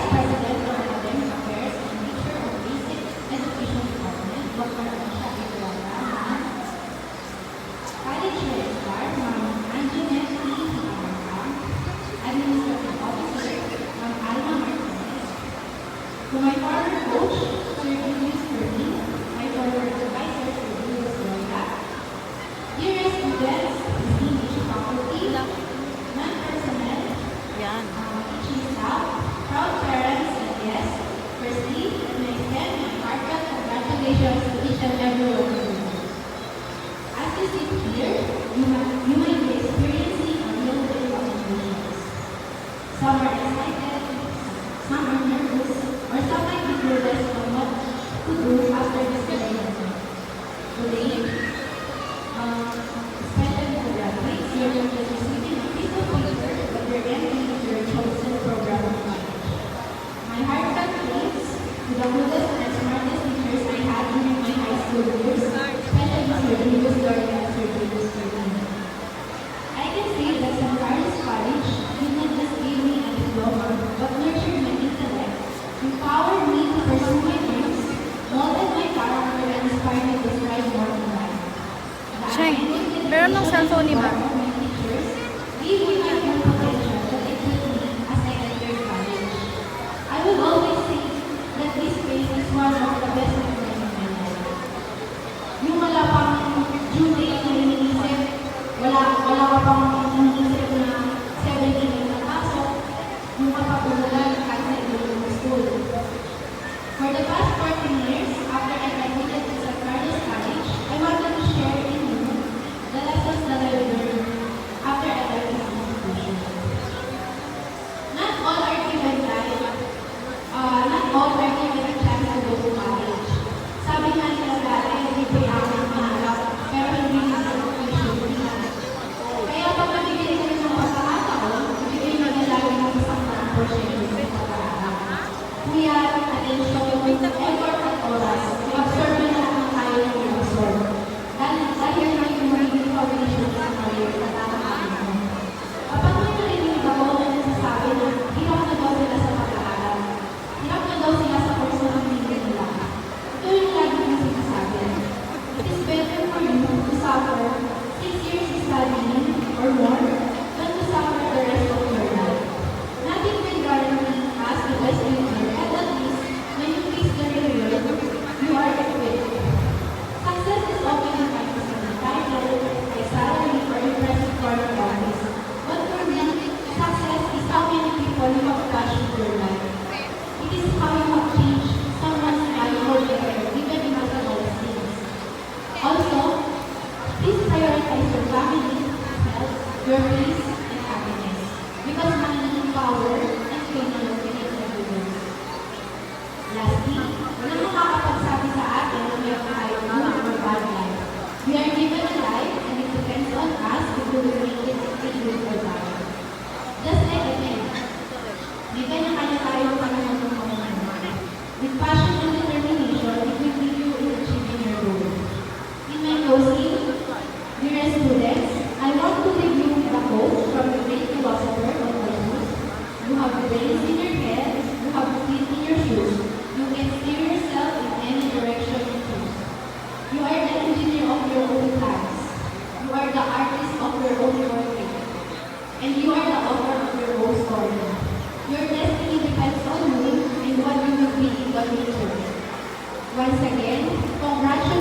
President of Academic Affairs and Teacher of Basic Education Department, Dr. Anisha Ibrahim, College Registrar, Ma'am Anjanette T. Hikamaka, Administrative Officer, Ma'am Alma Martinez, to my former coach, Sir Julius Perlin, my former advisor, Sir Julius Loya, dearest students, distinguished faculty, non-personnel, teaching staff, proud parents, and guests, firstly, let me extend my heartfelt congratulations to each and every one of you. As you sit here, you might be experiencing a little bit of emotions. Some are excited, some are nervous, or some might be clueless on what to do after this celebration. Today, especially for graduates, you're going to be receiving a piece of paper that you're entering into your chosen program of college. My heartfelt thanks to the coolest and smartest teachers I had during my high school years, especially Sir Julius Loya and Sir Julius Perlin. I can say that San Carlos College did not just give me a diploma, but nurtured my intellect, empowered me to pursue my dreams, molded my character, and inspired me to strive more in life. Cheng, meron ng cellphone ni ba? Give me my full potential that equipped me as I entered college. I will always say that this phase is one of the best memories of my life. Yung wala pang due date na iniisip, wala ka pang iniisip na 17 na napasok, yung kapag-ulan kahit na ilo school. For the past 14 years, after I graduated to San Carlos College, I wanted to share in you the lessons that I learned after I left this institution. Not all are given a chance to go to college. Sabi nga nila dati, hindi pa yung mahanap, pero hindi na sa institution. Kaya pag nabigyan ko ng pagkakataon, ibigay na nila yung isang porsyento sa pagkakataon. Kuya, atensyon, effort at oras, i-absorb na lahat ng tayo ng i-absorb. Dahil na yung magiging foundation sa career na tatakain mo. Kapag may narinig ako na nagsasabi na hirap na daw sila sa pag-aaral, hirap na daw sila sa kurso ng hindi nila. Ito yung lagi kong sinasabi. It is better for you to suffer 6 years studying or more than to suffer the rest of your life. Nothing will guarantee us the best future, and at least when you face the real world, you are equipped. Success is often defined as a title, a salary, or impressive corner office. But for me, success is how many people you have touched with your life. It is how you have changed someone's life for the better, even in the smallest things. Also, please prioritize your family, health, your peace, and happiness. Because money, power, and fame are located everywhere. Lastly, walang makakapagsabi sa atin na may tayong good or bad life. We are given a life, and it depends on us if we will make it good or bad. Just like a man, may kanya-kanya tayong panahon ng pamamahay. With passion and determination, it will lead you in achieving your goal. In my closing, dear students, I want to leave you with a quote from the great philosopher of Confucius. You have brains in your head, you have feet in your shoes. You can steer yourself in any direction you choose. You are the engineer of your own plans. You are the artist of your own portrait. And you are the author of your own story. Your destiny depends on you and what you will be in the future. Once again, congratulations.